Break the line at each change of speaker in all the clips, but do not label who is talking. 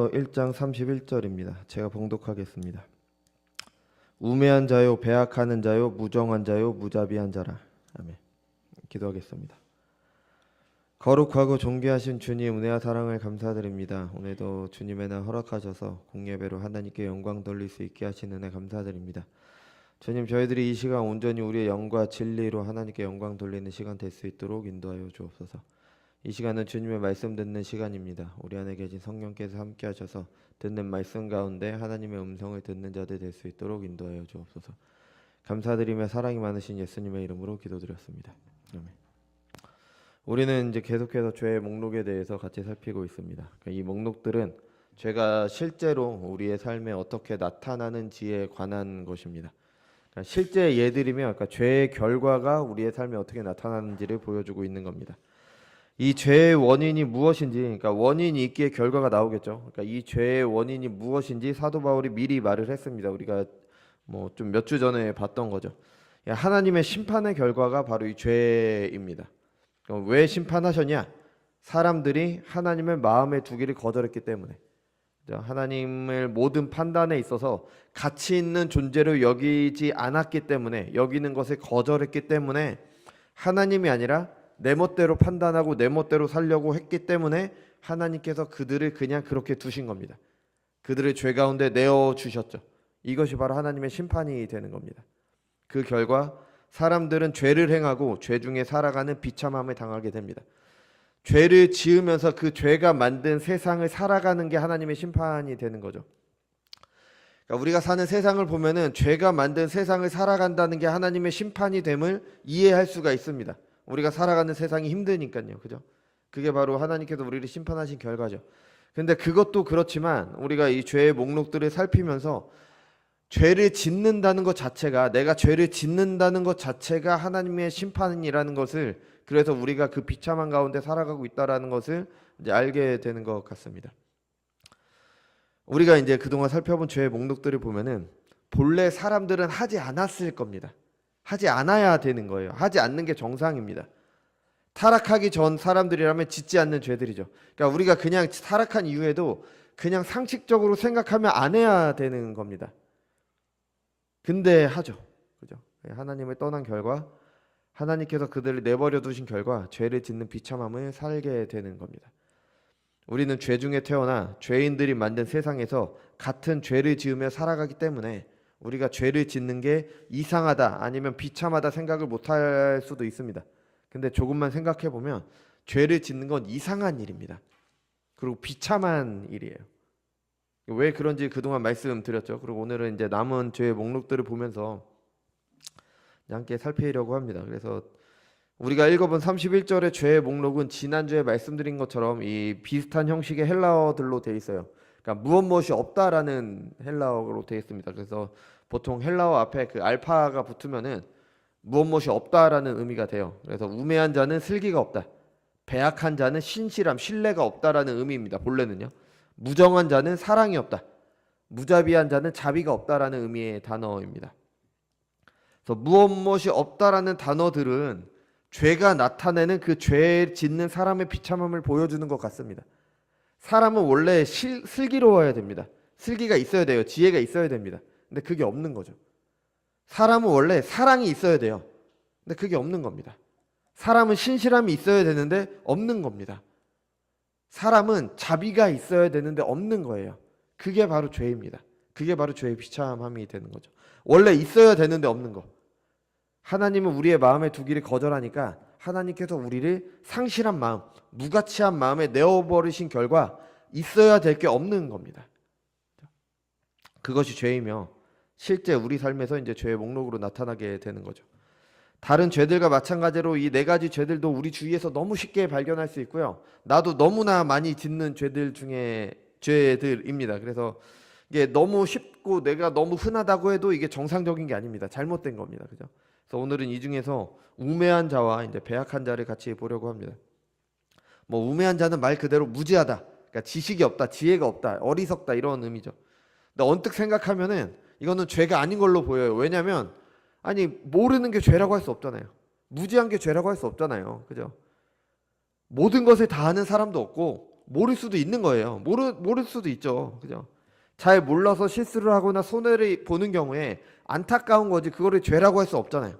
1장 31절입니다. 제가 봉독하겠습니다. 우매한 자요, 배악하는 자요, 무정한 자요, 무자비한 자라. 아멘. 기도하겠습니다. 거룩하고 존귀하신 주님, 은혜와 사랑을 감사드립니다. 오늘도 주님의 날 허락하셔서 공예배로 하나님께 영광 돌릴 수 있게 하신 은혜 감사드립니다. 주님, 저희들이 이 시간 온전히 우리의 영과 진리로 하나님께 영광 돌리는 시간 될 수 있도록 인도하여 주옵소서. 이 시간은 주님의 말씀 듣는 시간입니다. 우리 안에 계신 성령께서 함께 하셔서 듣는 말씀 가운데 하나님의 음성을 듣는 자들 될 수 있도록 인도하여 주옵소서. 감사드리며 사랑이 많으신 예수님의 이름으로 기도드렸습니다. 아멘. 우리는 이제 계속해서 죄의 목록에 대해서 같이 살피고 있습니다. 이 목록들은 죄가 실제로 우리의 삶에 어떻게 나타나는지에 관한 것입니다. 실제 예들이며 죄의 결과가 우리의 삶에 어떻게 나타나는지를 보여주고 있는 겁니다. 이 죄의 원인이 무엇인지, 그러니까 원인이 있기에 결과가 나오겠죠. 그러니까 이 죄의 원인이 무엇인지 사도 바울이 미리 말을 했습니다. 우리가 뭐 좀 몇 주 전에 봤던 거죠. 하나님의 심판의 결과가 바로 이 죄입니다. 왜 심판하셨냐? 사람들이 하나님을 마음에 두기를 거절했기 때문에. 하나님을 모든 판단에 있어서 가치 있는 존재로 여기지 않았기 때문에, 여기는 것을 거절했기 때문에 하나님이 아니라 내 멋대로 판단하고 내 멋대로 살려고 했기 때문에 하나님께서 그들을 그냥 그렇게 두신 겁니다. 그들을 죄 가운데 내어주셨죠. 이것이 바로 하나님의 심판이 되는 겁니다. 그 결과 사람들은 죄를 행하고 죄 중에 살아가는 비참함을 당하게 됩니다. 죄를 지으면서 그 죄가 만든 세상을 살아가는 게 하나님의 심판이 되는 거죠. 그러니까 우리가 사는 세상을 보면은 죄가 만든 세상을 살아간다는 게 하나님의 심판이 됨을 이해할 수가 있습니다. 우리가 살아가는 세상이 힘드니까요. 그죠? 그게 바로 하나님께서 우리를 심판하신 결과죠. 근데 그것도 그렇지만 우리가 이 죄의 목록들을 살피면서 죄를 짓는다는 것 자체가, 내가 죄를 짓는다는 것 자체가 하나님의 심판이라는 것을, 그래서 우리가 그 비참한 가운데 살아가고 있다라는 것을 이제 알게 되는 것 같습니다. 우리가 이제 그동안 살펴본 죄의 목록들을 보면은 본래 사람들은 하지 않았을 겁니다. 하지 않아야 되는 거예요. 하지 않는 게 정상입니다. 타락하기 전 사람들이라면 짓지 않는 죄들이죠. 그러니까 우리가 그냥 타락한 이후에도 그냥 상식적으로 생각하면 안 해야 되는 겁니다. 근데 하죠. 그죠? 하나님을 떠난 결과, 하나님께서 그들을 내버려 두신 결과 죄를 짓는 비참함을 살게 되는 겁니다. 우리는 죄 중에 태어나 죄인들이 만든 세상에서 같은 죄를 지으며 살아가기 때문에 우리가 죄를 짓는 게 이상하다 아니면 비참하다 생각을 못할 수도 있습니다. 근데 조금만 생각해 보면 죄를 짓는 건 이상한 일입니다. 그리고 비참한 일이에요. 왜 그런지 그동안 말씀드렸죠. 그리고 오늘은 이제 남은 죄의 목록들을 보면서 함께 살피려고 합니다. 그래서 우리가 읽어본 31절의 죄의 목록은 지난주에 말씀드린 것처럼 이 비슷한 형식의 헬라어들로 되어 있어요. 그러니까 무엇이 없다라는 헬라어로 되어 있습니다. 그래서 보통 헬라어 앞에 그 알파가 붙으면은 무엇이 없다라는 의미가 돼요. 그래서 우매한 자는 슬기가 없다, 배악한 자는 신실함, 신뢰가 없다라는 의미입니다. 본래는요. 무정한 자는 사랑이 없다, 무자비한 자는 자비가 없다라는 의미의 단어입니다. 그래서 무엇이 없다라는 단어들은 죄가 나타내는 그 죄 짓는 사람의 비참함을 보여주는 것 같습니다. 사람은 원래 슬기로워야 됩니다. 슬기가 있어야 돼요. 지혜가 있어야 됩니다. 근데 그게 없는 거죠. 사람은 원래 사랑이 있어야 돼요. 근데 그게 없는 겁니다. 사람은 신실함이 있어야 되는데 없는 겁니다. 사람은 자비가 있어야 되는데 없는 거예요. 그게 바로 죄입니다. 그게 바로 죄의 비참함이 되는 거죠. 원래 있어야 되는데 없는 거. 하나님은 우리의 마음에 두기를 거절하니까 하나님께서 우리를 상실한 마음, 무가치한 마음에 내어버리신 결과 있어야 될 게 없는 겁니다. 그것이 죄이며 실제 우리 삶에서 이제 죄의 목록으로 나타나게 되는 거죠. 다른 죄들과 마찬가지로 이 네 가지 죄들도 우리 주위에서 너무 쉽게 발견할 수 있고요. 나도 너무나 많이 짓는 죄들 중에 죄들입니다. 그래서 이게 너무 쉽고 내가 너무 흔하다고 해도 이게 정상적인 게 아닙니다. 잘못된 겁니다. 그죠? 그래서 오늘은 이 중에서 우매한 자와 이제 배악한 자를 같이 보려고 합니다. 뭐 우매한 자는 말 그대로 무지하다, 그러니까 지식이 없다, 지혜가 없다, 어리석다 이런 의미죠. 근데 언뜻 생각하면은 이거는 죄가 아닌 걸로 보여요. 왜냐하면 아니 모르는 게 죄라고 할 수 없잖아요. 무지한 게 죄라고 할 수 없잖아요. 그죠? 모든 것을 다 아는 사람도 없고 모를 수도 있는 거예요. 모를 수도 있죠. 그죠? 잘 몰라서 실수를 하거나 손해를 보는 경우에 안타까운 거지 그거를 죄라고 할 수 없잖아요.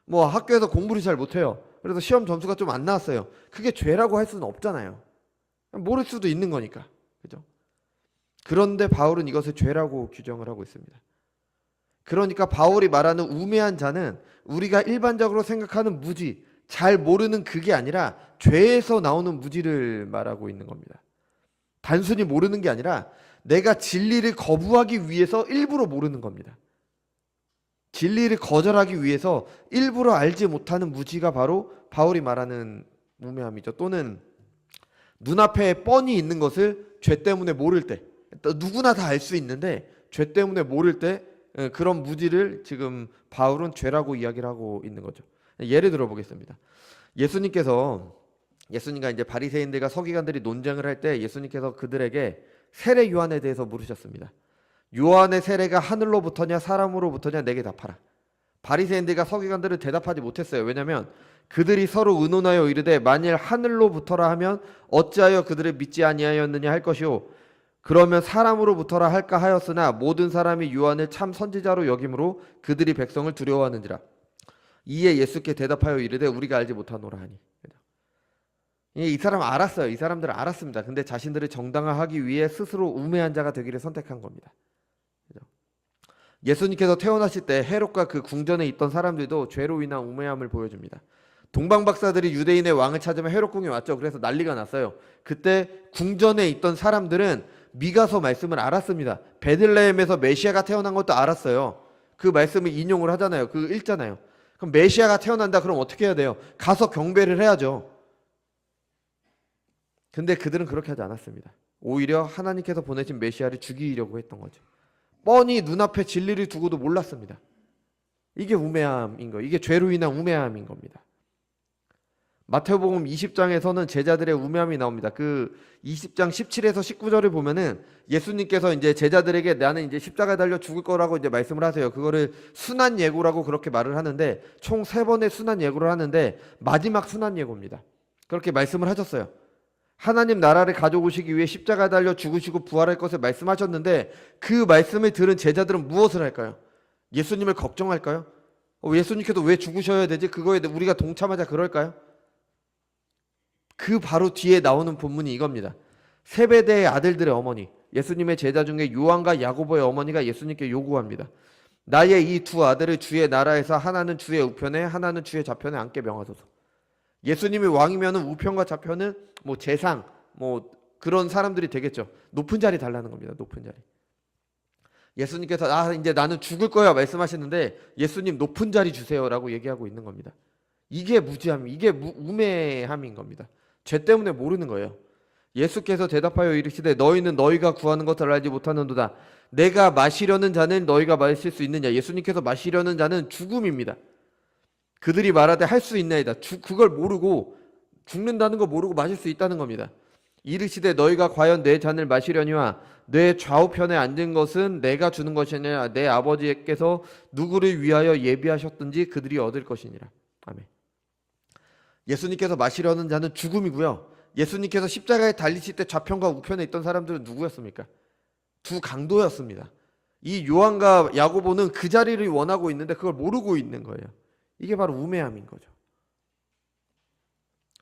뭐 학교에서 공부를 잘 못해요. 그래서 시험 점수가 좀 안 나왔어요. 그게 죄라고 할 수는 없잖아요. 모를 수도 있는 거니까. 그죠? 그런데 바울은 이것을 죄라고 규정을 하고 있습니다. 그러니까 바울이 말하는 우매한 자는 우리가 일반적으로 생각하는 무지, 잘 모르는 그게 아니라 죄에서 나오는 무지를 말하고 있는 겁니다. 단순히 모르는 게 아니라 내가 진리를 거부하기 위해서 일부러 모르는 겁니다. 진리를 거절하기 위해서 일부러 알지 못하는 무지가 바로 바울이 말하는 우매함이죠. 또는 눈앞에 뻔히 있는 것을 죄 때문에 모를 때, 누구나 다 알 수 있는데 죄 때문에 모를 때 그런 무지를 지금 바울은 죄라고 이야기를 하고 있는 거죠. 예를 들어 보겠습니다. 예수님과 이제 바리새인들과 서기관들이 논쟁을 할 때 예수님께서 그들에게 세례 요한에 대해서 물으셨습니다. 요한의 세례가 하늘로부터냐 사람으로부터냐 내게 답하라. 바리새인들과 서기관들은 대답하지 못했어요. 왜냐하면 그들이 서로 의논하여 이르되 만일 하늘로부터라 하면 어찌하여 그들을 믿지 아니하였느냐 할 것이요 그러면 사람으로부터라 할까 하였으나 모든 사람이 요한을 참 선지자로 여김으로 그들이 백성을 두려워하는지라. 이에 예수께 대답하여 이르되 우리가 알지 못하노라 하니. 이 사람 알았어요. 이 사람들은 알았습니다. 근데 자신들을 정당화하기 위해 스스로 우매한 자가 되기를 선택한 겁니다. 예수님께서 태어나실 때 헤롯과 그 궁전에 있던 사람들도 죄로 인한 우매함을 보여줍니다. 동방 박사들이 유대인의 왕을 찾으면 헤롯 궁에 왔죠. 그래서 난리가 났어요. 그때 궁전에 있던 사람들은 미가서 말씀을 알았습니다. 베들레헴에서 메시아가 태어난 것도 알았어요. 그 말씀을 인용을 하잖아요. 그 읽잖아요. 그럼 메시아가 태어난다 그럼 어떻게 해야 돼요? 가서 경배를 해야죠. 근데 그들은 그렇게 하지 않았습니다. 오히려 하나님께서 보내신 메시아를 죽이려고 했던 거죠. 뻔히 눈앞에 진리를 두고도 몰랐습니다. 이게 우매함인 거예요. 이게 죄로 인한 우매함인 겁니다. 마태복음 20장에서는 제자들의 우매함이 나옵니다. 그 20장 17에서 19절을 보면은 예수님께서 이제 제자들에게 나는 이제 십자가에 달려 죽을 거라고 이제 말씀을 하세요. 그거를 순환 예고라고 그렇게 말을 하는데 총 3번의 순환 예고를 하는데 마지막 순환 예고입니다. 그렇게 말씀을 하셨어요. 하나님 나라를 가져오시기 위해 십자가에 달려 죽으시고 부활할 것을 말씀하셨는데 그 말씀을 들은 제자들은 무엇을 할까요? 예수님을 걱정할까요? 예수님께서 왜 죽으셔야 되지? 그거에 우리가 동참하자 그럴까요? 그 바로 뒤에 나오는 본문이 이겁니다. 세베대의 아들들의 어머니, 예수님의 제자 중에 요한과 야고보의 어머니가 예수님께 요구합니다. 나의 이 두 아들을 주의 나라에서 하나는 주의 우편에 하나는 주의 좌편에 앉게 명하소서. 예수님이 왕이면은 우편과 좌편은 뭐 재상 뭐 그런 사람들이 되겠죠. 높은 자리 달라는 겁니다. 높은 자리. 예수님께서 이제 나는 죽을 거야 말씀하시는데 예수님 높은 자리 주세요라고 얘기하고 있는 겁니다. 이게 무지함, 이게 우매함인 겁니다. 죄 때문에 모르는 거예요. 예수께서 대답하여 이르시되 너희는 너희가 구하는 것을 알지 못하는도다. 내가 마시려는 잔을 너희가 마실 수 있느냐. 예수님께서 마시려는 잔은 죽음입니다. 그들이 말하되 할 수 있나이다. 그걸 모르고 죽는다는 거 모르고 마실 수 있다는 겁니다. 이르시되 너희가 과연 내 잔을 마시려니와 내 좌우편에 앉은 것은 내가 주는 것이냐 내 아버지께서 누구를 위하여 예비하셨든지 그들이 얻을 것이니라. 아멘. 예수님께서 마시려는 잔은 죽음이고요. 예수님께서 십자가에 달리실 때 좌편과 우편에 있던 사람들은 누구였습니까? 두 강도였습니다. 이 요한과 야고보는 그 자리를 원하고 있는데 그걸 모르고 있는 거예요. 이게 바로 우매함인 거죠.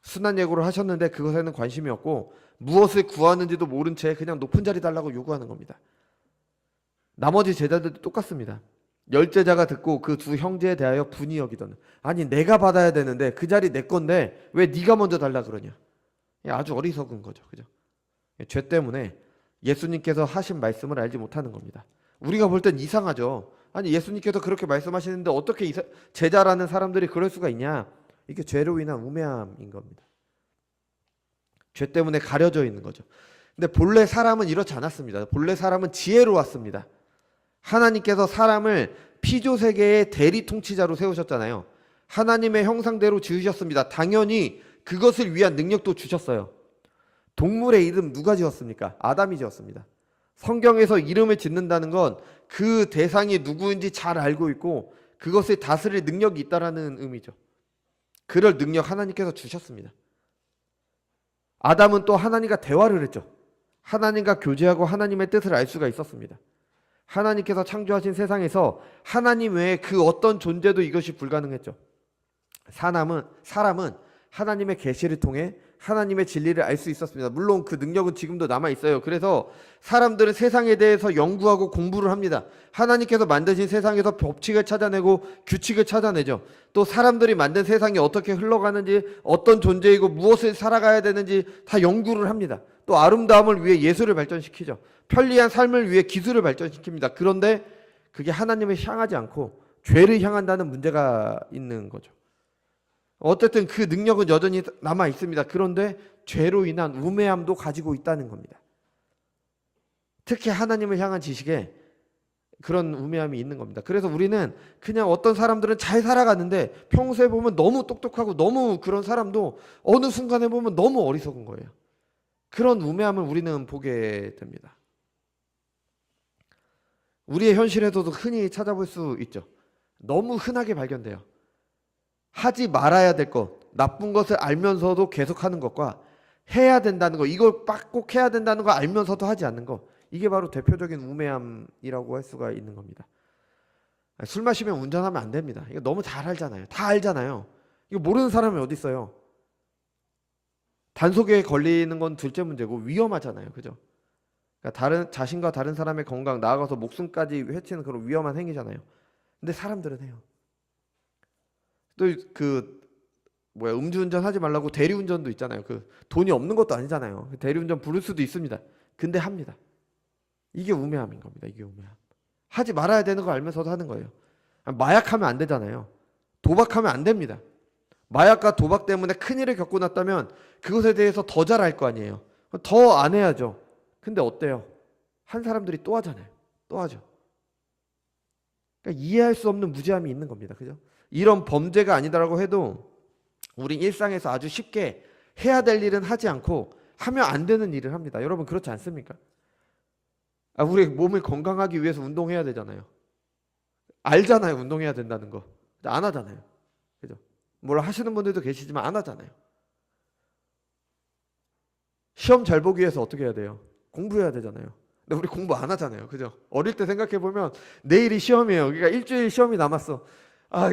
순한 예고를 하셨는데 그것에는 관심이 없고 무엇을 구하는지도 모른 채 그냥 높은 자리 달라고 요구하는 겁니다. 나머지 제자들도 똑같습니다. 열제자가 듣고 그 두 형제에 대하여 분이 여기더니 아니 내가 받아야 되는데 그 자리 내 건데 왜 네가 먼저 달라 그러냐. 아주 어리석은 거죠. 그죠? 죄 때문에 예수님께서 하신 말씀을 알지 못하는 겁니다. 우리가 볼 땐 이상하죠. 아니 예수님께서 그렇게 말씀하시는데 어떻게 제자라는 사람들이 그럴 수가 있냐. 이게 죄로 인한 우매함인 겁니다. 죄 때문에 가려져 있는 거죠. 근데 본래 사람은 이렇지 않았습니다. 본래 사람은 지혜로웠습니다. 하나님께서 사람을 피조세계의 대리 통치자로 세우셨잖아요. 하나님의 형상대로 지으셨습니다. 당연히 그것을 위한 능력도 주셨어요. 동물의 이름 누가 지었습니까? 아담이 지었습니다. 성경에서 이름을 짓는다는 건 그 대상이 누구인지 잘 알고 있고 그것을 다스릴 능력이 있다라는 의미죠. 그럴 능력 하나님께서 주셨습니다. 아담은 또 하나님과 대화를 했죠. 하나님과 교제하고 하나님의 뜻을 알 수가 있었습니다. 하나님께서 창조하신 세상에서 하나님 외에 그 어떤 존재도 이것이 불가능했죠. 사람은 하나님의 계시를 통해 하나님의 진리를 알 수 있었습니다. 물론 그 능력은 지금도 남아 있어요. 그래서 사람들은 세상에 대해서 연구하고 공부를 합니다. 하나님께서 만드신 세상에서 법칙을 찾아내고 규칙을 찾아내죠. 또 사람들이 만든 세상이 어떻게 흘러가는지, 어떤 존재이고 무엇을 살아가야 되는지 다 연구를 합니다. 또 아름다움을 위해 예술을 발전시키죠. 편리한 삶을 위해 기술을 발전시킵니다. 그런데 그게 하나님을 향하지 않고 죄를 향한다는 문제가 있는 거죠. 어쨌든 그 능력은 여전히 남아 있습니다. 그런데 죄로 인한 우매함도 가지고 있다는 겁니다. 특히 하나님을 향한 지식에 그런 우매함이 있는 겁니다. 그래서 우리는 그냥 어떤 사람들은 잘 살아가는데 평소에 보면 너무 똑똑하고 너무 그런 사람도 어느 순간에 보면 너무 어리석은 거예요. 그런 우매함을 우리는 보게 됩니다. 우리의 현실에서도 흔히 찾아볼 수 있죠. 너무 흔하게 발견돼요. 하지 말아야 될 것, 나쁜 것을 알면서도 계속하는 것과 해야 된다는 것, 이걸 꼭 해야 된다는 거 알면서도 하지 않는 것, 이게 바로 대표적인 우매함이라고 할 수가 있는 겁니다. 술 마시면 운전하면 안 됩니다. 이거 너무 잘 알잖아요. 다 알잖아요. 이거 모르는 사람이 어디 있어요. 단속에 걸리는 건 둘째 문제고 위험하잖아요. 그죠? 그러니까 자신과 다른 사람의 건강, 나아가서 목숨까지 해치는 그런 위험한 행위잖아요. 근데 사람들은 해요. 또 음주운전 하지 말라고 대리운전도 있잖아요. 돈이 없는 것도 아니잖아요. 대리운전 부를 수도 있습니다. 근데 합니다. 이게 우매함인 겁니다. 이게 우매함. 하지 말아야 되는 거 알면서도 하는 거예요. 마약하면 안 되잖아요. 도박하면 안 됩니다. 마약과 도박 때문에 큰일을 겪고 났다면 그것에 대해서 더 잘 알 거 아니에요. 더 안 해야죠. 근데 어때요? 한 사람들이 또 하잖아요. 또 하죠. 그러니까 이해할 수 없는 무지함이 있는 겁니다. 그죠? 이런 범죄가 아니다라고 해도 우리 일상에서 아주 쉽게 해야 될 일은 하지 않고 하면 안 되는 일을 합니다. 여러분 그렇지 않습니까? 우리 몸을 건강하기 위해서 운동해야 되잖아요. 알잖아요. 운동해야 된다는 거. 안 하잖아요. 그죠? 뭘 하시는 분들도 계시지만 안 하잖아요. 시험 잘 보기 위해서 어떻게 해야 돼요? 공부해야 되잖아요. 근데 우리 공부 안 하잖아요. 그죠? 어릴 때 생각해 보면 내일이 시험이에요. 그러니까 일주일 시험이 남았어.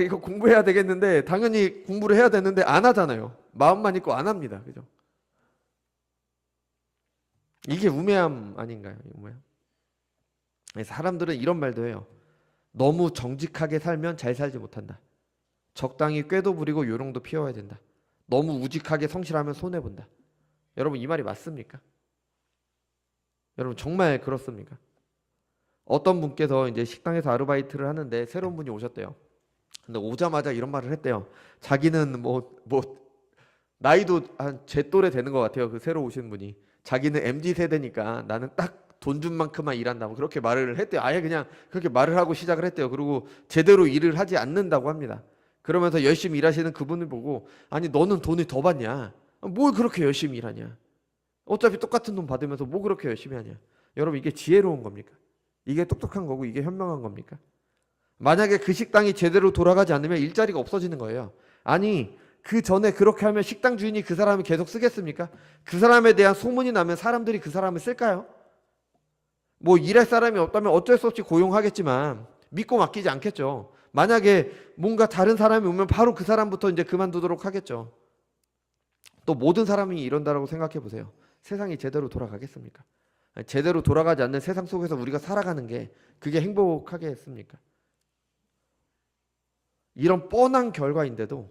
이거 공부해야 되겠는데 당연히 공부를 해야 되는데 안 하잖아요. 마음만 있고 안 합니다. 그죠? 이게 우매함 아닌가요? 우매함. 사람들은 이런 말도 해요. 너무 정직하게 살면 잘 살지 못한다. 적당히 꾀도 부리고 요령도 피워야 된다. 너무 우직하게 성실하면 손해본다. 여러분 이 말이 맞습니까? 여러분 정말 그렇습니까? 어떤 분께서 이제 식당에서 아르바이트를 하는데 새로운 분이 오셨대요. 근데 오자마자 이런 말을 했대요. 자기는 나이도 한 제 또래 되는 것 같아요. 그 새로 오신 분이. 자기는 MZ 세대니까 나는 딱 돈 준 만큼만 일한다고 그렇게 말을 했대요. 아예 그냥 그렇게 말을 하고 시작을 했대요. 그리고 제대로 일을 하지 않는다고 합니다. 그러면서 열심히 일하시는 그분을 보고 아니 너는 돈을 더 받냐? 뭘 그렇게 열심히 일하냐? 어차피 똑같은 돈 받으면서 뭐 그렇게 열심히 하냐? 여러분 이게 지혜로운 겁니까? 이게 똑똑한 거고 이게 현명한 겁니까? 만약에 그 식당이 제대로 돌아가지 않으면 일자리가 없어지는 거예요. 아니 그 전에 그렇게 하면 식당 주인이 그 사람을 계속 쓰겠습니까? 그 사람에 대한 소문이 나면 사람들이 그 사람을 쓸까요? 일할 사람이 없다면 어쩔 수 없이 고용하겠지만 믿고 맡기지 않겠죠. 만약에 뭔가 다른 사람이 오면 바로 그 사람부터 이제 그만두도록 하겠죠. 또 모든 사람이 이런다라고 생각해 보세요. 세상이 제대로 돌아가겠습니까? 제대로 돌아가지 않는 세상 속에서 우리가 살아가는 게 그게 행복하겠습니까? 이런 뻔한 결과인데도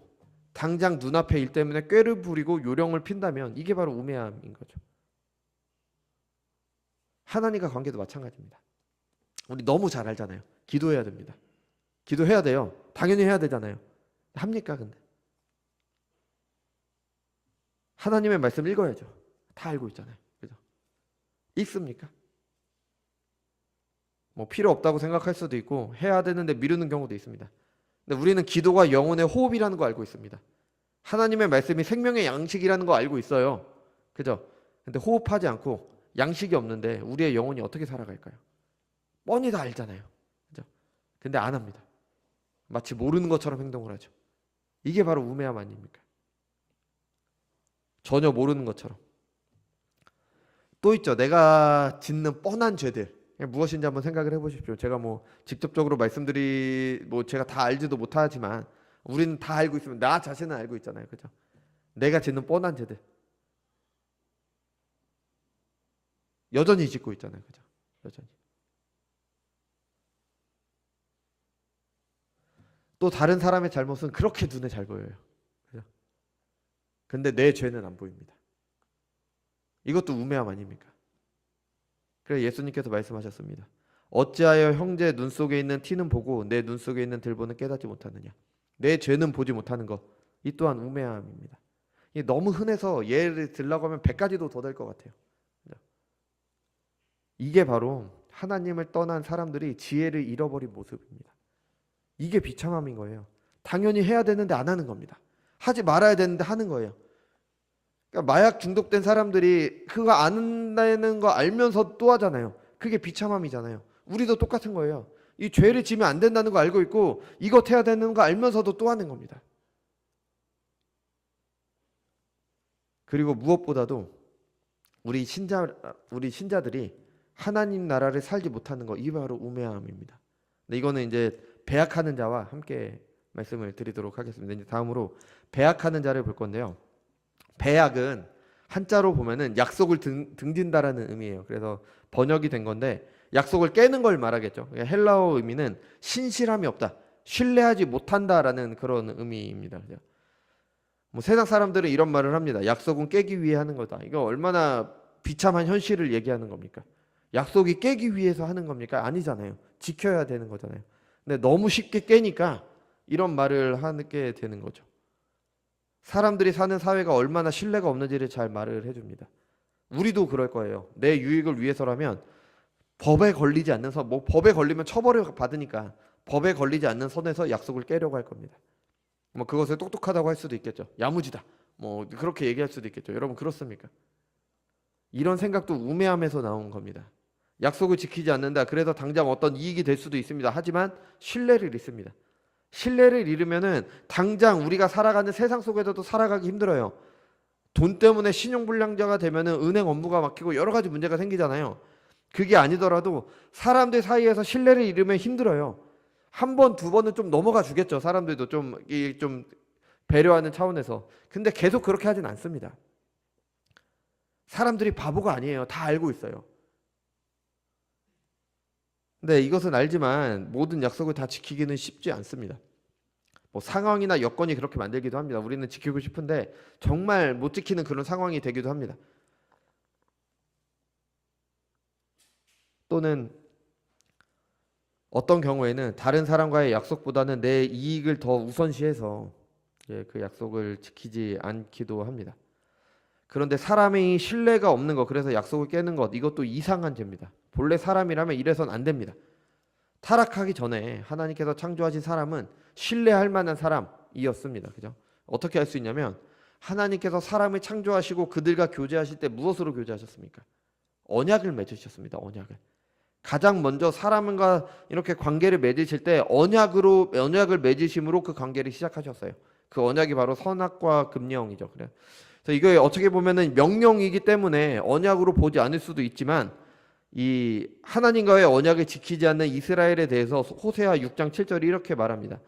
당장 눈앞의 일 때문에 꾀를 부리고 요령을 핀다면 이게 바로 우매함인 거죠. 하나님과 관계도 마찬가지입니다. 우리 너무 잘 알잖아요. 기도해야 됩니다. 기도해야 돼요. 당연히 해야 되잖아요. 합니까 근데? 하나님의 말씀 읽어야죠. 다 알고 있잖아요. 그죠? 읽습니까? 필요 없다고 생각할 수도 있고 해야 되는데 미루는 경우도 있습니다. 근데 우리는 기도가 영혼의 호흡이라는 거 알고 있습니다. 하나님의 말씀이 생명의 양식이라는 거 알고 있어요. 그죠? 근데 호흡하지 않고 양식이 없는데 우리의 영혼이 어떻게 살아갈까요? 뻔히 다 알잖아요. 그죠? 근데 안 합니다. 마치 모르는 것처럼 행동을 하죠. 이게 바로 우매함 아닙니까? 전혀 모르는 것처럼. 또 있죠. 내가 짓는 뻔한 죄들. 무엇인지 한번 생각을 해보십시오. 제가 뭐 직접적으로 제가 다 알지도 못하지만 우리는 다 알고 있으면 나 자신은 알고 있잖아요. 그죠? 내가 짓는 뻔한 죄들 여전히 짓고 있잖아요. 그죠? 여전히. 또 다른 사람의 잘못은 그렇게 눈에 잘 보여요. 그죠? 근데 내 죄는 안 보입니다. 이것도 우매함 아닙니까? 그래서 예수님께서 말씀하셨습니다. 어찌하여 형제 눈 속에 있는 티는 보고 내 눈 속에 있는 들보는 깨닫지 못하느냐. 내 죄는 보지 못하는 것, 이 또한 우매함입니다. 이게 너무 흔해서 예를 들라고 하면 100가지도 더 될 것 같아요. 이게 바로 하나님을 떠난 사람들이 지혜를 잃어버린 모습입니다. 이게 비참함인 거예요. 당연히 해야 되는데 안 하는 겁니다. 하지 말아야 되는데 하는 거예요. 그러니까 마약 중독된 사람들이 그거 안 한다는 거 알면서 또 하잖아요. 그게 비참함이잖아요. 우리도 똑같은 거예요. 이 죄를 지면 안 된다는 거 알고 있고 이것 해야 되는 거 알면서도 또 하는 겁니다. 그리고 무엇보다도 우리 신자들이 하나님 나라를 살지 못하는 거, 이게 바로 우매함입니다. 근데 이거는 이제 배약하는 자와 함께 말씀을 드리도록 하겠습니다. 이제 다음으로 배약하는 자를 볼 건데요. 배약은 한자로 보면은 약속을 등진다라는 의미예요. 그래서 번역이 된 건데 약속을 깨는 걸 말하겠죠. 헬라어 의미는 신실함이 없다, 신뢰하지 못한다라는 그런 의미입니다. 뭐 세상 사람들은 이런 말을 합니다. 약속은 깨기 위해 하는 거다. 이거 얼마나 비참한 현실을 얘기하는 겁니까? 약속이 깨기 위해서 하는 겁니까? 아니잖아요. 지켜야 되는 거잖아요. 근데 너무 쉽게 깨니까 이런 말을 하게 되는 거죠. 사람들이 사는 사회가 얼마나 신뢰가 없는지를 잘 말을 해줍니다. 우리도 그럴 거예요. 내 유익을 위해서라면 법에 걸리지 않는 선, 뭐 법에 걸리면 처벌을 받으니까 법에 걸리지 않는 선에서 약속을 깨려고 할 겁니다. 뭐 그것을 똑똑하다고 할 수도 있겠죠. 야무지다, 뭐 그렇게 얘기할 수도 있겠죠. 여러분 그렇습니까? 이런 생각도 우매함에서 나온 겁니다. 약속을 지키지 않는다. 그래서 당장 어떤 이익이 될 수도 있습니다. 하지만 신뢰를 잃습니다. 신뢰를 잃으면은 당장 우리가 살아가는 세상 속에서도 살아가기 힘들어요. 돈 때문에 신용불량자가 되면은 은행 업무가 막히고 여러 가지 문제가 생기잖아요. 그게 아니더라도 사람들 사이에서 신뢰를 잃으면 힘들어요. 한 번, 두 번은 좀 넘어가 주겠죠. 사람들도 좀 배려하는 차원에서. 근데 계속 그렇게 하진 않습니다. 사람들이 바보가 아니에요. 다 알고 있어요. 근데 이것은 알지만 모든 약속을 다 지키기는 쉽지 않습니다. 뭐 상황이나 여건이 그렇게 만들기도 합니다. 우리는 지키고 싶은데 정말 못 지키는 그런 상황이 되기도 합니다. 또는 어떤 경우에는 다른 사람과의 약속보다는 내 이익을 더 우선시해서 그 약속을 지키지 않기도 합니다. 그런데 사람이 신뢰가 없는 것, 그래서 약속을 깨는 것, 이것도 이상한 죄입니다. 본래 사람이라면 이래선 안 됩니다. 타락하기 전에 하나님께서 창조하신 사람은 신뢰할 만한 사람이었습니다. 그죠? 어떻게 할 수 있냐면 하나님께서 사람을 창조하시고 그들과 교제하실 때 무엇으로 교제하셨습니까? 언약을 맺으셨습니다. 언약을. 가장 먼저 사람과 이렇게 관계를 맺으실 때 언약을 맺으심으로 그 관계를 시작하셨어요. 그 언약이 바로 선악과 금령이죠. 그래서 이거 어떻게 보면은 명령이기 때문에 언약으로 보지 않을 수도 있지만 이 하나님과의 언약을 지키지 않는 이스라엘에 대해서 호세아 6장 7절이 이렇게 말합니다.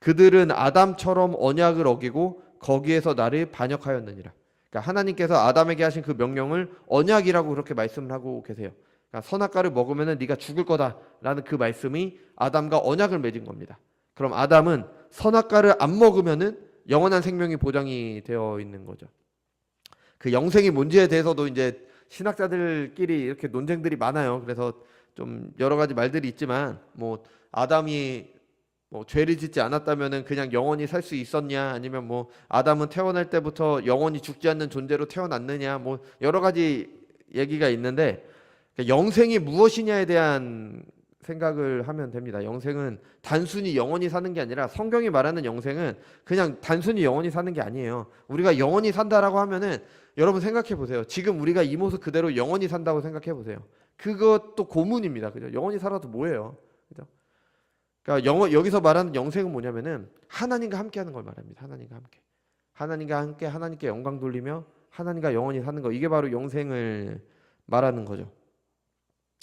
그들은 아담처럼 언약을 어기고 거기에서 나를 반역하였느니라. 그러니까 하나님께서 아담에게 하신 그 명령을 언약이라고 그렇게 말씀을 하고 계세요. 그러니까 선악과를 먹으면 네가 죽을 거다라는 그 말씀이 아담과 언약을 맺은 겁니다. 그럼 아담은 선악과를 안 먹으면은 영원한 생명이 보장이 되어 있는 거죠. 그 영생이 뭔지에 대해서도 이제 신학자들끼리 이렇게 논쟁들이 많아요. 그래서 좀 여러 가지 말들이 있지만 뭐 아담이 뭐 죄를 짓지 않았다면은 그냥 영원히 살 수 있었냐, 아니면 뭐 아담은 태어날 때부터 영원히 죽지 않는 존재로 태어났느냐, 뭐 여러 가지 얘기가 있는데 영생이 무엇이냐에 대한 생각을 하면 됩니다. 영생은 단순히 영원히 사는 게 아니라 성경이 말하는 영생은 그냥 단순히 영원히 사는 게 아니에요. 우리가 영원히 산다라고 하면은 여러분 생각해 보세요. 지금 우리가 이 모습 그대로 영원히 산다고 생각해 보세요. 그것도 고문입니다. 그죠? 영원히 살아도 뭐예요? 그죠? 그러니까 여기서 말하는 영생은 뭐냐면은 하나님과 함께 하는 걸 말합니다. 하나님과 함께. 하나님과 함께 하나님께 영광 돌리며 하나님과 영원히 사는 거. 이게 바로 영생을 말하는 거죠.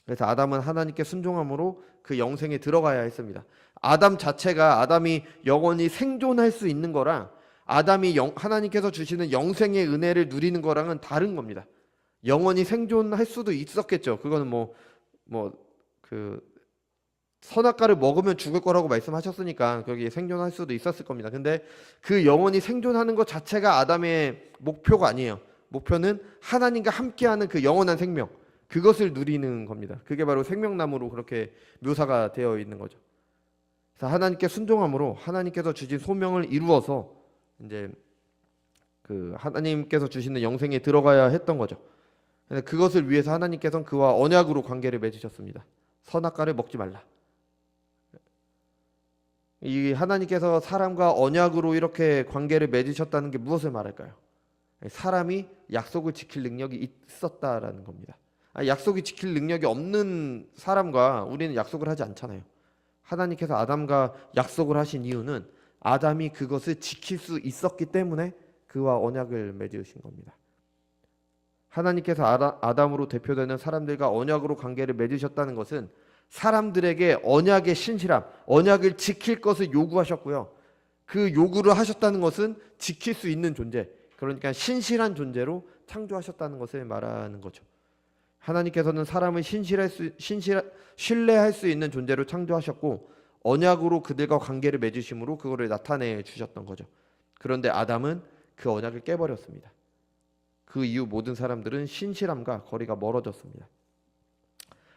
그래서 아담은 하나님께 순종함으로 그 영생에 들어가야 했습니다. 아담이 영원히 생존할 수 있는 거랑 하나님께서 주시는 영생의 은혜를 누리는 거랑은 다른 겁니다. 영원히 생존할 수도 있었겠죠. 그거는 그 선악과를 먹으면 죽을 거라고 말씀하셨으니까 거기에 생존할 수도 있었을 겁니다. 근데 그 영원히 생존하는 것 자체가 아담의 목표가 아니에요. 목표는 하나님과 함께하는 그 영원한 생명, 그것을 누리는 겁니다. 그게 바로 생명나무로 그렇게 묘사가 되어 있는 거죠. 그래서 하나님께 순종함으로 하나님께서 주신 소명을 이루어서 이제 그 하나님께서 주시는 영생에 들어가야 했던 거죠. 그것을 위해서 하나님께서는 그와 언약으로 관계를 맺으셨습니다. 선악과를 먹지 말라. 이 하나님께서 사람과 언약으로 이렇게 관계를 맺으셨다는 게 무엇을 말할까요? 사람이 약속을 지킬 능력이 있었다라는 겁니다. 약속이 지킬 능력이 없는 사람과 우리는 약속을 하지 않잖아요. 하나님께서 아담과 약속을 하신 이유는 아담이 그것을 지킬 수 있었기 때문에 그와 언약을 맺으신 겁니다. 하나님께서 아담으로 대표되는 사람들과 언약으로 관계를 맺으셨다는 것은 사람들에게 언약의 신실함, 언약을 지킬 것을 요구하셨고요. 그 요구를 하셨다는 것은 지킬 수 있는 존재, 그러니까 신실한 존재로 창조하셨다는 것을 말하는 거죠. 하나님께서는 사람을 신뢰할 수 있는 존재로 창조하셨고 언약으로 그들과 관계를 맺으심으로 그거를 나타내 주셨던 거죠. 그런데 아담은 그 언약을 깨버렸습니다. 그 이후 모든 사람들은 신실함과 거리가 멀어졌습니다.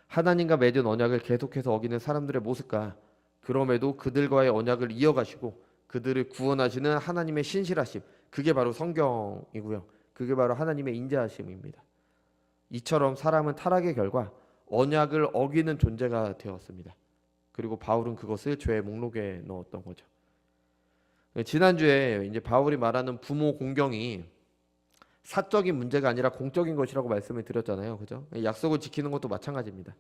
하나님과 맺은 언약을 계속해서 어기는 사람들의 모습과 그럼에도 그들과의 언약을 이어가시고 그들을 구원하시는 하나님의 신실하심, 그게 바로 성경이고요. 그게 바로 하나님의 인자하심입니다. 이처럼 사람은 타락의 결과 언약을 어기는 존재가 되었습니다. 그리고 바울은 그것을 죄의 목록에 넣었던 거죠. 지난주에 이제 바울이 말하는 부모 공경이 사적인 문제가 아니라 공적인 것이라고 말씀을 드렸잖아요. 그죠? 약속을 지키는 것도 마찬가지입니다.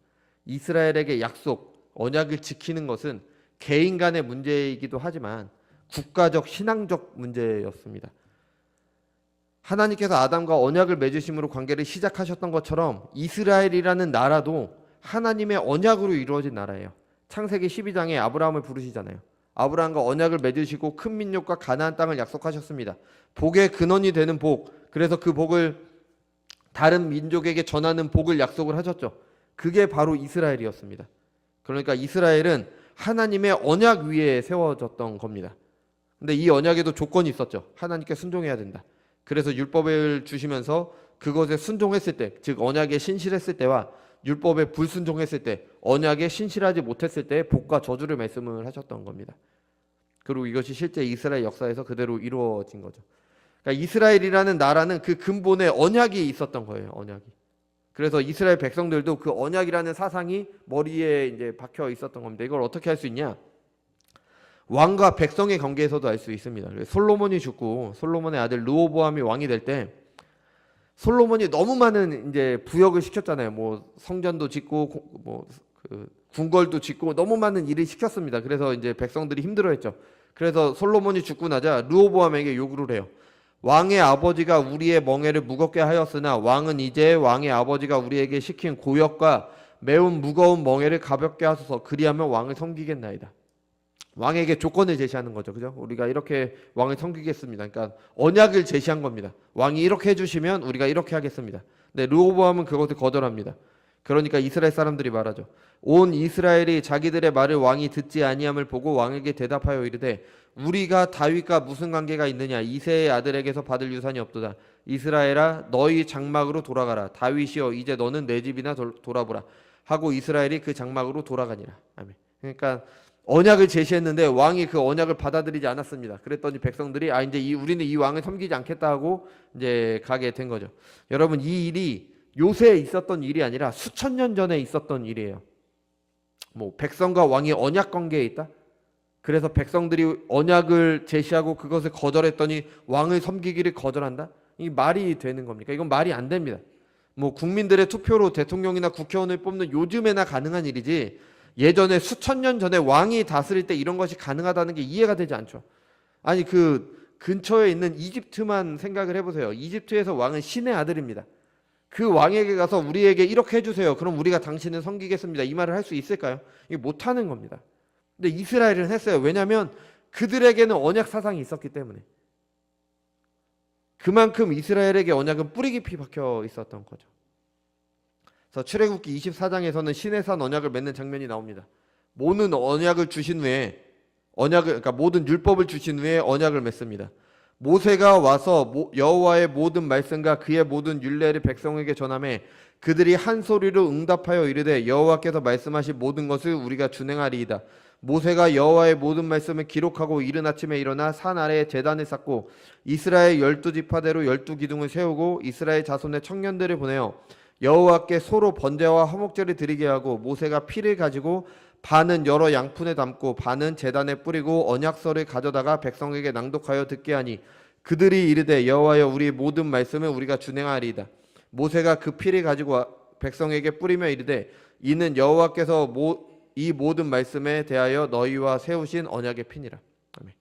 이스라엘에게 약속, 언약을 지키는 것은 개인 간의 문제이기도 하지만 국가적, 신앙적 문제였습니다. 하나님께서 아담과 언약을 맺으심으로 관계를 시작하셨던 것처럼 이스라엘이라는 나라도 하나님의 언약으로 이루어진 나라예요. 창세기 12장에 아브라함을 부르시잖아요. 아브라함과 언약을 맺으시고 큰 민족과 가나안 땅을 약속하셨습니다. 복의 근원이 되는 복, 그래서 그 복을 다른 민족에게 전하는 복을 약속을 하셨죠. 그게 바로 이스라엘이었습니다. 그러니까 이스라엘은 하나님의 언약 위에 세워졌던 겁니다. 근데 이 언약에도 조건이 있었죠. 하나님께 순종해야 된다. 그래서 율법을 주시면서 그것에 순종했을 때, 즉 언약에 신실했을 때와 율법에 불순종했을 때, 언약에 신실하지 못했을 때 복과 저주를 말씀을 하셨던 겁니다. 그리고 이것이 실제 이스라엘 역사에서 그대로 이루어진 거죠. 그러니까 이스라엘이라는 나라는 그 근본에 언약이 있었던 거예요. 언약이. 그래서 이스라엘 백성들도 그 언약이라는 사상이 머리에 이제 박혀 있었던 겁니다. 이걸 어떻게 할 수 있냐? 왕과 백성의 관계에서도 알 수 있습니다. 솔로몬이 죽고 솔로몬의 아들 르호보암이 왕이 될 때 솔로몬이 너무 많은 이제 부역을 시켰잖아요. 뭐 성전도 짓고 그 궁궐도 짓고 너무 많은 일을 시켰습니다. 그래서 이제 백성들이 힘들어했죠. 그래서 솔로몬이 죽고 나자 르호보암에게 요구를 해요. 왕의 아버지가 우리의 멍에를 무겁게 하였으나 왕은 이제 왕의 아버지가 우리에게 시킨 고역과 매우 무거운 멍에를 가볍게 하소서. 그리하면 왕을 섬기겠나이다. 왕에게 조건을 제시하는 거죠. 그죠? 우리가 이렇게 왕을 섬기겠습니다. 그러니까 언약을 제시한 겁니다. 왕이 이렇게 해주시면 우리가 이렇게 하겠습니다. 근데 르호보암은 그것을 거절합니다. 그러니까 이스라엘 사람들이 말하죠. 온 이스라엘이 자기들의 말을 왕이 듣지 아니함을 보고 왕에게 대답하여 이르되 우리가 다윗과 무슨 관계가 있느냐? 이새의 아들에게서 받을 유산이 없도다. 이스라엘아 너희 장막으로 돌아가라. 다윗이여 이제 너는 내 집이나 돌아보라. 하고 이스라엘이 그 장막으로 돌아가니라. 아멘. 그러니까 언약을 제시했는데 왕이 그 언약을 받아들이지 않았습니다. 그랬더니 백성들이 이제 우리는 이 왕을 섬기지 않겠다 하고 이제 가게 된 거죠. 여러분 이 일이 요새 있었던 일이 아니라 수천 년 전에 있었던 일이에요. 뭐 백성과 왕이 언약 관계에 있다. 그래서 백성들이 언약을 제시하고 그것을 거절했더니 왕을 섬기기를 거절한다. 이 말이 되는 겁니까? 이건 말이 안 됩니다. 뭐 국민들의 투표로 대통령이나 국회의원을 뽑는 요즘에나 가능한 일이지 예전에 수천 년 전에 왕이 다스릴 때 이런 것이 가능하다는 게 이해가 되지 않죠. 아니 그 근처에 있는 이집트만 생각을 해보세요. 이집트에서 왕은 신의 아들입니다. 그 왕에게 가서 우리에게 이렇게 해주세요. 그럼 우리가 당신을 섬기겠습니다. 이 말을 할 수 있을까요? 이게 못하는 겁니다. 근데 이스라엘은 했어요. 왜냐하면 그들에게는 언약 사상이 있었기 때문에. 그만큼 이스라엘에게 언약은 뿌리 깊이 박혀 있었던 거죠. 그래서 출애굽기 24장에서는 시내산 언약을 맺는 장면이 나옵니다. 모든 언약을 주신 후에 그러니까 모든 율법을 주신 후에 언약을 맺습니다. 모세가 와서 여호와의 모든 말씀과 그의 모든 율례를 백성에게 전하매 그들이 한 소리로 응답하여 이르되 여호와께서 말씀하신 모든 것을 우리가 준행하리이다. 모세가 여호와의 모든 말씀을 기록하고 이른 아침에 일어나 산 아래에 제단을 쌓고 이스라엘 12지파대로 12기둥을 세우고 이스라엘 자손의 청년들을 보내어 여호와께 소로 번제와 화목제를 드리게 하고 모세가 피를 가지고 반은 여러 양푼에 담고 반은 제단에 뿌리고 언약서를 가져다가 백성에게 낭독하여 듣게 하니 그들이 이르되 여호와여 우리 모든 말씀을 우리가 준행하리이다. 모세가 그 피를 가지고 백성에게 뿌리며 이르되 이는 여호와께서 이 모든 말씀에 대하여 너희와 세우신 언약의 피니라. 아멘.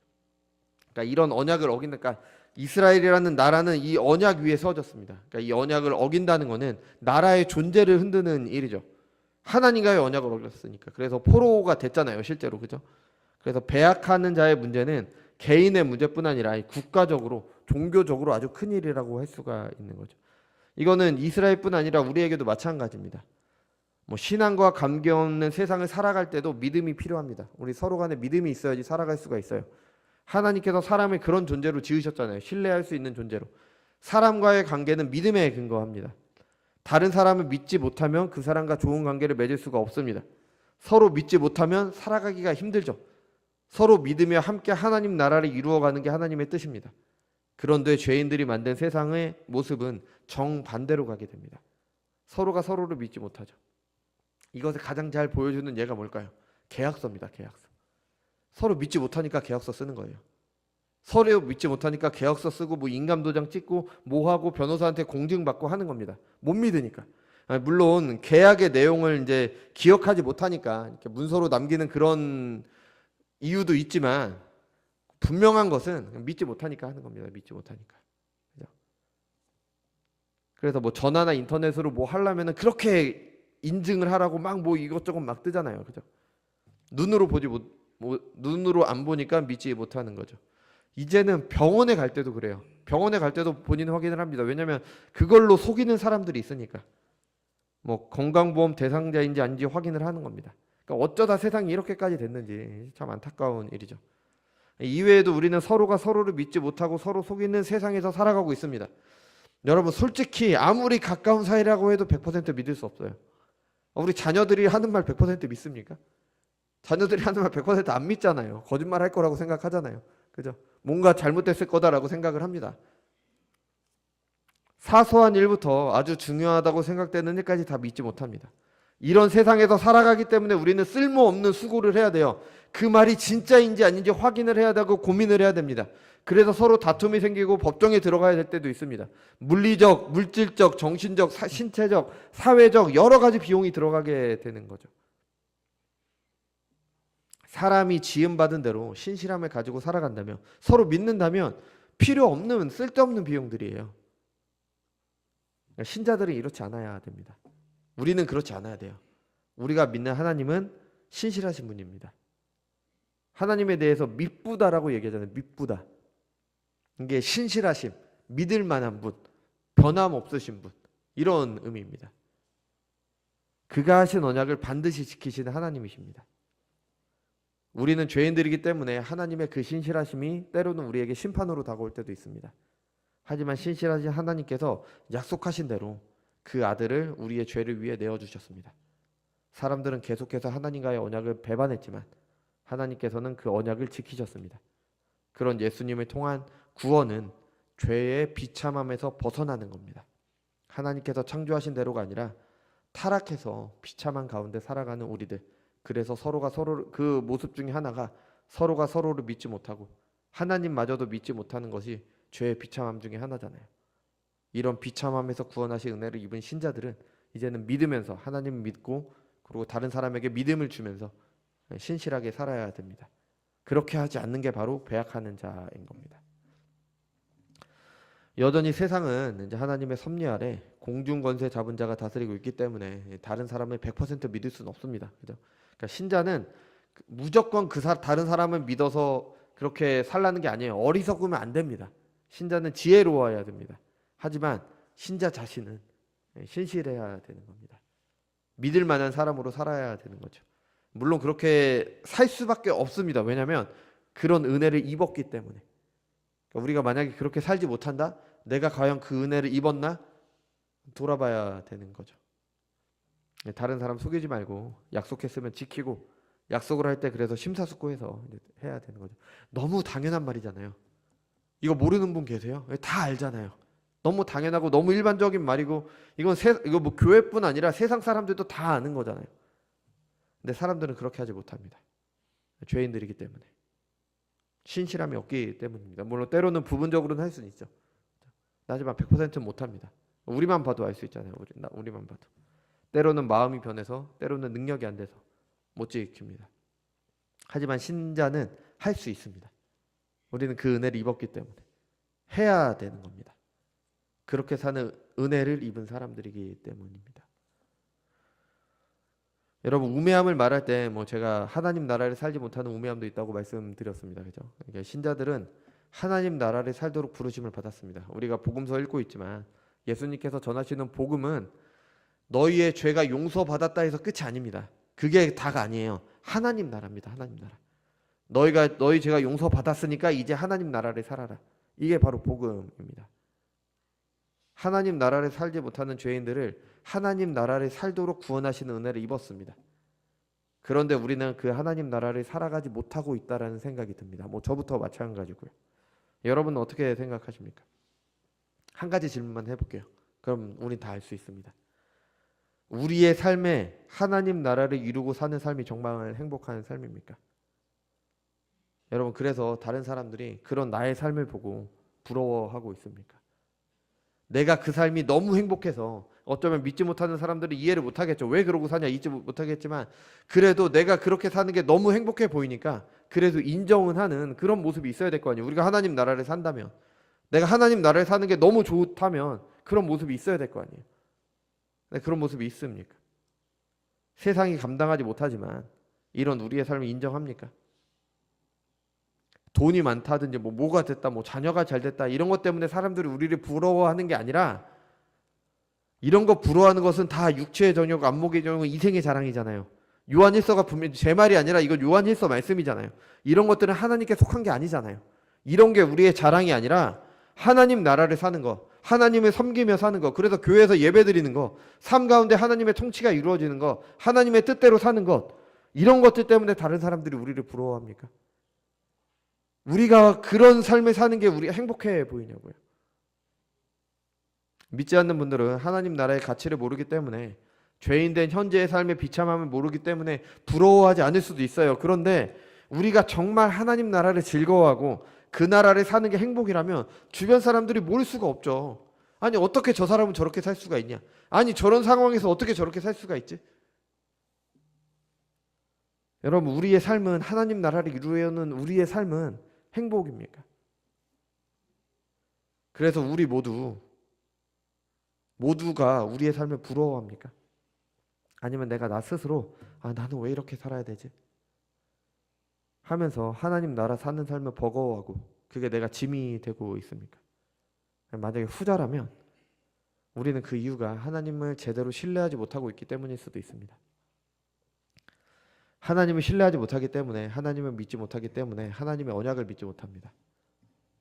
그러니까 이런 언약을 어긴다니까 이스라엘이라는 나라는 이 언약 위에 세워졌습니다. 그러니까 이 언약을 어긴다는 것은 나라의 존재를 흔드는 일이죠. 하나님과의 언약을 어겼으니까. 그래서 포로가 됐잖아요, 실제로. 그죠? 그래서 배약하는 자의 문제는 개인의 문제뿐 아니라 국가적으로, 종교적으로 아주 큰 일이라고 할 수가 있는 거죠. 이거는 이스라엘뿐 아니라 우리에게도 마찬가지입니다. 뭐 신앙과 관계없는 세상을 살아갈 때도 믿음이 필요합니다. 우리 서로 간에 믿음이 있어야지 살아갈 수가 있어요. 하나님께서 사람을 그런 존재로 지으셨잖아요. 신뢰할 수 있는 존재로. 사람과의 관계는 믿음에 근거합니다. 다른 사람을 믿지 못하면 그 사람과 좋은 관계를 맺을 수가 없습니다. 서로 믿지 못하면 살아가기가 힘들죠. 서로 믿으며 함께 하나님 나라를 이루어가는 게 하나님의 뜻입니다. 그런데 죄인들이 만든 세상의 모습은 정반대로 가게 됩니다. 서로가 서로를 믿지 못하죠. 이것을 가장 잘 보여주는 예가 뭘까요? 계약서입니다. 계약서. 서로 믿지 못하니까 계약서 쓰는 거예요. 서로 믿지 못하니까 계약서 쓰고 뭐 인감도장 찍고 뭐 하고 변호사한테 공증받고 하는 겁니다. 못 믿으니까. 물론 계약의 내용을 이제 기억하지 못하니까 이렇게 문서로 남기는 그런 이유도 있지만 분명한 것은 믿지 못하니까 하는 겁니다. 믿지 못하니까. 그죠? 그래서 뭐 전화나 인터넷으로 뭐 하려면은 그렇게 인증을 하라고 막 뭐 이것저것 막 뜨잖아요. 그죠? 눈으로 눈으로 안 보니까 믿지 못하는 거죠. 이제는 병원에 갈 때도 그래요. 병원에 갈 때도 본인 확인을 합니다. 왜냐하면 그걸로 속이는 사람들이 있으니까. 뭐 건강보험 대상자인지 아닌지 확인을 하는 겁니다. 그러니까 어쩌다 세상이 이렇게까지 됐는지 참 안타까운 일이죠. 이외에도 우리는 서로가 서로를 믿지 못하고 서로 속이는 세상에서 살아가고 있습니다. 여러분 솔직히 아무리 가까운 사이라고 해도 100% 믿을 수 없어요. 우리 자녀들이 하는 말 100% 믿습니까? 자녀들이 하는 말 100%안 믿잖아요. 거짓말 할 거라고 생각하잖아요. 그죠? 뭔가 잘못됐을 거다라고 생각을 합니다. 사소한 일부터 아주 중요하다고 생각되는 일까지 다 믿지 못합니다. 이런 세상에서 살아가기 때문에 우리는 쓸모없는 수고를 해야 돼요. 그 말이 진짜인지 아닌지 확인을 해야 되고 고민을 해야 됩니다. 그래서 서로 다툼이 생기고 법정에 들어가야 될 때도 있습니다. 물리적, 물질적, 정신적, 신체적, 사회적 여러 가지 비용이 들어가게 되는 거죠. 사람이 지음받은 대로 신실함을 가지고 살아간다면, 서로 믿는다면 필요 없는 쓸데없는 비용들이에요. 신자들은 이렇지 않아야 됩니다. 우리는 그렇지 않아야 돼요. 우리가 믿는 하나님은 신실하신 분입니다. 하나님에 대해서 믿부다라고 얘기하잖아요. 믿부다. 이게 신실하심, 믿을 만한 분, 변함없으신 분, 이런 의미입니다. 그가 하신 언약을 반드시 지키시는 하나님이십니다. 우리는 죄인들이기 때문에 하나님의 그 신실하심이 때로는 우리에게 심판으로 다가올 때도 있습니다. 하지만 신실하신 하나님께서 약속하신 대로 그 아들을 우리의 죄를 위해 내어주셨습니다. 사람들은 계속해서 하나님과의 언약을 배반했지만 하나님께서는 그 언약을 지키셨습니다. 그런 예수님을 통한 구원은 죄의 비참함에서 벗어나는 겁니다. 하나님께서 창조하신 대로가 아니라 타락해서 비참한 가운데 살아가는 우리들, 그래서 서로가 서로 그 모습 중에 하나가 서로가 서로를 믿지 못하고 하나님마저도 믿지 못하는 것이 죄의 비참함 중에 하나잖아요. 이런 비참함에서 구원하신 은혜를 입은 신자들은 이제는 믿으면서 하나님을 믿고 그리고 다른 사람에게 믿음을 주면서 신실하게 살아야 됩니다. 그렇게 하지 않는 게 바로 배약하는 자인 겁니다. 여전히 세상은 이제 하나님의 섭리 아래 공중 권세 잡은 자가 다스리고 있기 때문에 다른 사람을 100% 믿을 수는 없습니다. 그죠? 그러니까 신자는 무조건 다른 사람을 믿어서 그렇게 살라는 게 아니에요. 어리석으면 안 됩니다. 신자는 지혜로워야 됩니다. 하지만 신자 자신은 신실해야 되는 겁니다. 믿을 만한 사람으로 살아야 되는 거죠. 물론 그렇게 살 수밖에 없습니다. 왜냐하면 그런 은혜를 입었기 때문에. 그러니까 우리가 만약에 그렇게 살지 못한다? 내가 과연 그 은혜를 입었나? 돌아봐야 되는 거죠. 다른 사람 속이지 말고 약속했으면 지키고 약속을 할 때 그래서 심사숙고해서 해야 되는 거죠. 너무 당연한 말이잖아요. 이거 모르는 분 계세요? 다 알잖아요. 너무 당연하고 너무 일반적인 말이고 이거 뭐 교회뿐 아니라 세상 사람들도 다 아는 거잖아요. 근데 사람들은 그렇게 하지 못합니다. 죄인들이기 때문에. 신실함이 없기 때문입니다. 물론 때로는 부분적으로는 할 수는 있죠. 하지만 100%는 못합니다. 우리만 봐도 알 수 있잖아요. 우리만 봐도. 때로는 마음이 변해서 때로는 능력이 안 돼서 못 지킵니다. 하지만 신자는 할 수 있습니다. 우리는 그 은혜를 입었기 때문에 해야 되는 겁니다. 그렇게 사는 은혜를 입은 사람들이기 때문입니다. 여러분 우매함을 말할 때 뭐 제가 하나님 나라를 살지 못하는 우매함도 있다고 말씀드렸습니다. 그죠? 그러니까 신자들은 하나님 나라를 살도록 부르심을 받았습니다. 우리가 복음서 읽고 있지만 예수님께서 전하시는 복음은 너희의 죄가 용서받았다 해서 끝이 아닙니다. 그게 다가 아니에요. 하나님 나라입니다. 하나님 나라. 너희 죄가 용서받았으니까 이제 하나님 나라를 살아라. 이게 바로 복음입니다. 하나님 나라를 살지 못하는 죄인들을 하나님 나라를 살도록 구원하시는 은혜를 입었습니다. 그런데 우리는 그 하나님 나라를 살아가지 못하고 있다라는 생각이 듭니다. 뭐 저부터 마찬가지고요. 여러분은 어떻게 생각하십니까? 한 가지 질문만 해볼게요. 그럼 우린 다 알 수 있습니다. 우리의 삶에 하나님 나라를 이루고 사는 삶이 정말 행복한 삶입니까? 여러분 그래서 다른 사람들이 그런 나의 삶을 보고 부러워하고 있습니까? 내가 그 삶이 너무 행복해서 어쩌면 믿지 못하는 사람들이 이해를 못하겠죠. 왜 그러고 사냐 잊지 못하겠지만 그래도 내가 그렇게 사는 게 너무 행복해 보이니까 그래도 인정은 하는 그런 모습이 있어야 될 거 아니에요. 우리가 하나님 나라를 산다면 내가 하나님 나라를 사는 게 너무 좋다면 그런 모습이 있어야 될 거 아니에요. 근데 그런 모습이 있습니까? 세상이 감당하지 못하지만 이런 우리의 삶을 인정합니까? 돈이 많다든지 뭐가 됐다, 뭐 자녀가 잘 됐다 이런 것 때문에 사람들이 우리를 부러워하는 게 아니라 이런 거 부러워하는 것은 다 육체의 정욕, 안목의 정욕, 이생의 자랑이잖아요. 요한일서가 분명히 제 말이 아니라 이건 요한일서 말씀이잖아요. 이런 것들은 하나님께 속한 게 아니잖아요. 이런 게 우리의 자랑이 아니라 하나님 나라를 사는 거, 하나님을 섬기며 사는 거, 그래서 교회에서 예배 드리는 거, 삶 가운데 하나님의 통치가 이루어지는 거, 하나님의 뜻대로 사는 것, 이런 것들 때문에 다른 사람들이 우리를 부러워합니까? 우리가 그런 삶을 사는 게 우리가 행복해 보이냐고요. 믿지 않는 분들은 하나님 나라의 가치를 모르기 때문에 죄인된 현재의 삶의 비참함을 모르기 때문에 부러워하지 않을 수도 있어요. 그런데 우리가 정말 하나님 나라를 즐거워하고 그 나라를 사는 게 행복이라면 주변 사람들이 모를 수가 없죠. 아니 어떻게 저 사람은 저렇게 살 수가 있냐? 아니 저런 상황에서 어떻게 저렇게 살 수가 있지? 여러분 우리의 삶은 하나님 나라를 이루려는 우리의 삶은 행복입니까? 그래서 우리 모두가 우리의 삶을 부러워합니까? 아니면 내가 나 스스로 나는 왜 이렇게 살아야 되지? 하면서 하나님 나라 사는 삶을 버거워하고 그게 내가 짐이 되고 있습니까? 만약에 후자라면 우리는 그 이유가 하나님을 제대로 신뢰하지 못하고 있기 때문일 수도 있습니다. 하나님을 신뢰하지 못하기 때문에 하나님을 믿지 못하기 때문에 하나님의 언약을 믿지 못합니다.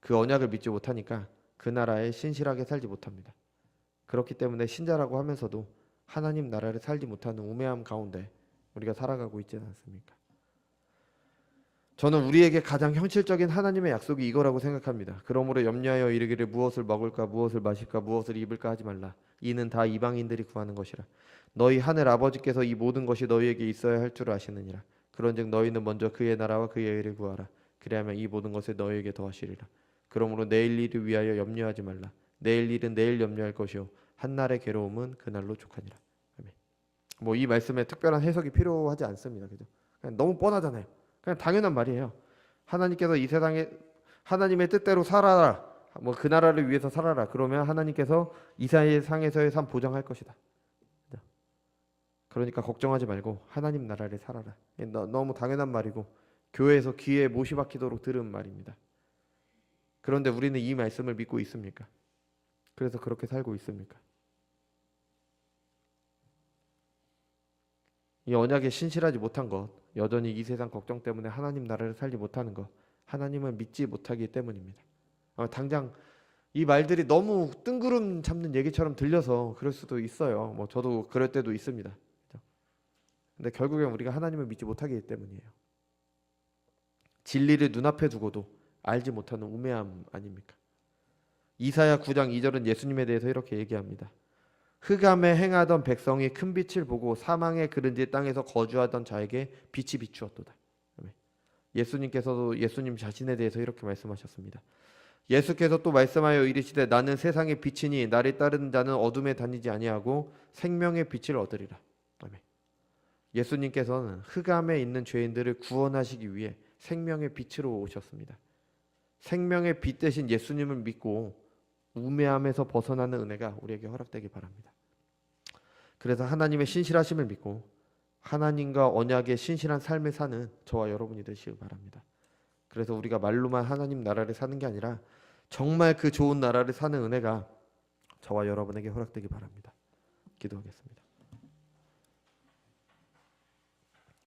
그 언약을 믿지 못하니까 그 나라에 신실하게 살지 못합니다. 그렇기 때문에 신자라고 하면서도 하나님 나라를 살지 못하는 우매함 가운데 우리가 살아가고 있지 않습니까? 저는 우리에게 가장 현실적인 하나님의 약속이 이거라고 생각합니다. 그러므로 염려하여 이르기를 무엇을 먹을까 무엇을 마실까 무엇을 입을까 하지 말라. 이는 다 이방인들이 구하는 것이라. 너희 하늘 아버지께서 이 모든 것이 너희에게 있어야 할 줄 아시느니라. 그런즉 너희는 먼저 그의 나라와 그의 의를 구하라. 그리하면 이 모든 것을 너희에게 더하시리라. 그러므로 내일 일을 위하여 염려하지 말라. 내일 일은 내일 염려할 것이요 한날의 괴로움은 그날로 족하니라. 아멘. 뭐 이 말씀에 특별한 해석이 필요하지 않습니다. 그죠? 그냥 너무 뻔하잖아요. 그냥 당연한 말이에요. 하나님께서 이 세상에 하나님의 뜻대로 살아라 뭐 그 나라를 위해서 살아라. 그러면 하나님께서 이사야의 상에서의 삶 보장할 것이다. 그러니까 걱정하지 말고 하나님 나라를 살아라. 너무 당연한 말이고 교회에서 귀에 못이 박히도록 들은 말입니다. 그런데 우리는 이 말씀을 믿고 있습니까? 그래서 그렇게 살고 있습니까? 이 언약에 신실하지 못한 것, 여전히 이 세상 걱정 때문에 하나님 나라를 살지 못하는 것, 하나님을 믿지 못하기 때문입니다. 당장 이 말들이 너무 뜬구름 잡는 얘기처럼 들려서 그럴 수도 있어요. 뭐 저도 그럴 때도 있습니다. 그렇죠? 근데 결국엔 우리가 하나님을 믿지 못하기 때문이에요. 진리를 눈앞에 두고도 알지 못하는 우매함 아닙니까? 이사야 9장 2절은 예수님에 대해서 이렇게 얘기합니다. 흑암에 행하던 백성이 큰 빛을 보고 사망의 그른지 땅에서 거주하던 자에게 빛이 비추었도다. 예수님께서도 예수님 자신에 대해서 이렇게 말씀하셨습니다. 예수께서 또 말씀하여 이르시되 나는 세상의 빛이니 나를 따르는 자는 어둠에 다니지 아니하고 생명의 빛을 얻으리라. 아멘. 예수님께서는 흑암에 있는 죄인들을 구원하시기 위해 생명의 빛으로 오셨습니다. 생명의 빛 대신 예수님을 믿고 우매함에서 벗어나는 은혜가 우리에게 허락되기 바랍니다. 그래서 하나님의 신실하심을 믿고 하나님과 언약의 신실한 삶을 사는 저와 여러분이 되시기 바랍니다. 그래서 우리가 말로만 하나님 나라를 사는 게 아니라 정말 그 좋은 나라를 사는 은혜가 저와 여러분에게 허락되기 바랍니다. 기도하겠습니다.